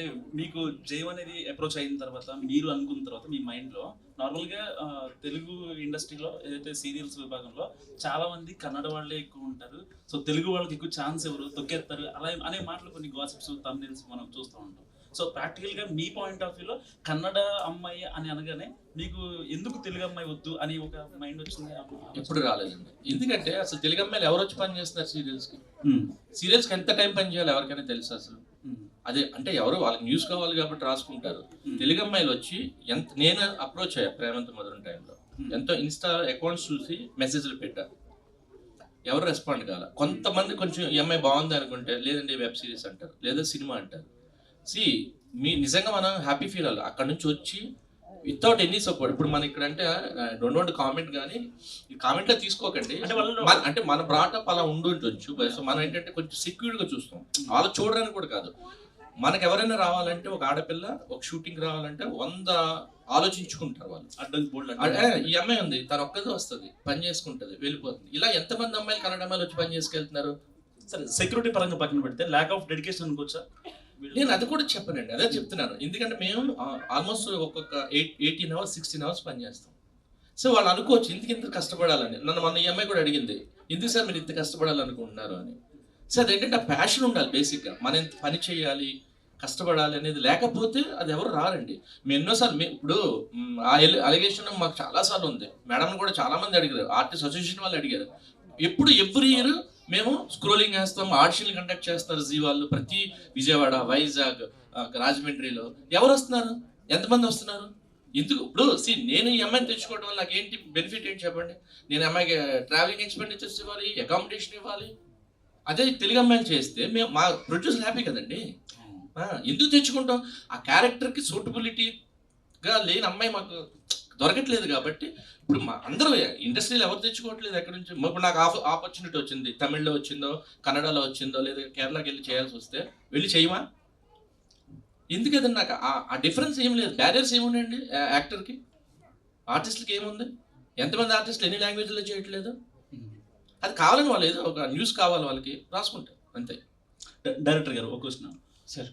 అంటే మీకు జయం అనేది అప్రోచ్ అయిన తర్వాత మీరు అనుకున్న తర్వాత మీ మైండ్లో నార్మల్గా తెలుగు ఇండస్ట్రీలో ఏదైతే సీరియల్స్ విభాగంలో చాలా మంది కన్నడ వాళ్ళే ఎక్కువ ఉంటారు. సో తెలుగు వాళ్ళకి ఎక్కువ ఛాన్స్ ఎవరు తొక్కేస్తారు అలా అనే మాటలు కొన్ని గాసిప్స్ థంబ్నెయిల్స్ మనం చూస్తూ ఉంటాం. సో ప్రాక్టికల్గా మీ పాయింట్ ఆఫ్ వ్యూలో కన్నడ అమ్మాయి అని అనగానే మీకు ఎందుకు తెలుగు అమ్మాయి వద్దు అని ఒక మైండ్ వచ్చింది? ఎప్పుడు రాలేదండి. ఎందుకంటే అసలు తెలుగు అమ్మాయిలు ఎవరు వచ్చి పని చేస్తున్నారు సీరియల్స్కి ఎంత టైం పని చేయాలి ఎవరికైనా తెలుసు అసలు? అదే అంటే ఎవరు వాళ్ళకి న్యూస్ కావాలి కాబట్టి రాసుకుంటారు. తెలుగు అమ్మాయిలు వచ్చి నేను అప్రోచ్ అయ్యా ప్రేమంత మధురం టైంలో ఎంతో ఇన్స్టా అకౌంట్స్ చూసి మెసేజ్లు పెట్టా, ఎవరు రెస్పాండ్ కావాలి. కొంతమంది కొంచెం ఈ అమ్మాయి బాగుంది అనుకుంటే లేదండి వెబ్ సిరీస్ అంటారు, లేదా సినిమా అంటారు. నిజంగా మనం హ్యాపీ ఫీల్ అవ్వాలి అక్కడ నుంచి వచ్చి వితౌట్ ఎనీ సపోర్ట్. ఇప్పుడు మన ఇక్కడ అంటే డోంట్ వాంట్ కామెంట్, కానీ ఈ కామెంట్లో తీసుకోకండి. అంటే మన బ్రాటప్ అలా ఉండుంటొచ్చు. సో మనం ఏంటంటే కొంచెం సెక్యూర్గా చూస్తాం, వాళ్ళు చూడడానికి కూడా కాదు. మనకు ఎవరైనా రావాలంటే ఒక ఆడపిల్ల ఒక షూటింగ్ రావాలంటే 100 ఆలోచించుకుంటారు వాళ్ళు. ఈ అమ్మాయి ఉంది, తను ఒక్కదే వస్తుంది, పని చేసుకుంటుంది, వెళ్ళిపోతుంది. ఇలా ఎంతమంది అమ్మాయిలు కన్నడ అమ్మాయిలు వచ్చి పని చేసుకెళ్తున్నారు? సరే, సెక్యూరిటీ పరంగా పక్కన పెడితే ల్యాక్ ఆఫ్ డెడికేషన్ అనుకోవచ్చా? నేను అది కూడా చెప్పనండి, అదే చెప్తున్నాను. ఎందుకంటే మేము ఆల్మోస్ట్ ఒక్కొక్క 18 hours 16 hours పని చేస్తాం. సో వాళ్ళు అనుకోవచ్చు ఎందుకు ఇంత కష్టపడాలని. నన్ను మన ఈఎంఐ కూడా అడిగింది, ఎందుకు సార్ మీరు ఇంత కష్టపడాలనుకుంటున్నారు అని. సో అదేంటంటే ఆ ప్యాషన్ ఉండాలి బేసిక్గా. మనం ఎంత పని చేయాలి, కష్టపడాలి అనేది లేకపోతే అది ఎవరు రారండి. మేము ఎన్నోసార్లు ఇప్పుడు ఆ అలిగేషన్ మాకు చాలాసార్లు ఉంది. మేడం కూడా చాలామంది అడిగారు, ఆర్టిస్ట్ అసోసియేషన్ వాళ్ళు అడిగారు. ఎవ్రీ ఇయర్ మేము స్క్రోలింగ్ వేస్తాం, ఆడిషన్లు కండక్ట్ చేస్తారు జీ వాళ్ళు. ప్రతి విజయవాడ, వైజాగ్, రాజమండ్రిలో ఎవరు వస్తున్నారు, ఎంతమంది వస్తున్నారు, ఎందుకు? ఇప్పుడు నేను ఈ అమ్మాయిని తెచ్చుకోవడం వల్ల నాకు ఏంటి బెనిఫిట్ ఏంటి చెప్పండి? నేను అమ్మాయికి ట్రావెలింగ్ ఎక్స్పెండిచర్స్ ఇవ్వాలి, అకామిడేషన్ ఇవ్వాలి. అదే తెలుగు అమ్మాయిలు చేస్తే మేము మా ప్రొడ్యూసర్ హ్యాపీ కదండి. ఎందుకు తెచ్చుకుంటాం? ఆ క్యారెక్టర్కి సూటబిలిటీగా లేని అమ్మాయి మాకు దొరకట్లేదు కాబట్టి ఇప్పుడు అందరూ ఇండస్ట్రీలో ఎవరు తెచ్చుకోవట్లేదు ఎక్కడి నుంచి. ఇప్పుడు నాకు ఆపర్చునిటీ వచ్చింది, తమిళ్లో వచ్చిందో, కన్నడలో వచ్చిందో, లేదా కేరళకి వెళ్ళి చేయాల్సి వస్తే వెళ్ళి చేయమా? ఎందుకంటే నాకు ఆ డిఫరెన్స్ ఏం లేదు, బ్యారియర్స్ ఏమున్నాయండి యాక్టర్కి, ఆర్టిస్ట్కి ఏముంది? ఎంతమంది ఆర్టిస్టులు ఎన్ని లాంగ్వేజ్లో చేయట్లేదు? అది కావాలని వాళ్ళు ఏదో ఒక న్యూస్ కావాలి వాళ్ళకి రాసుకుంటారు అంతే. డైరెక్టర్ గారు ఒక క్వశ్చన్ సార్.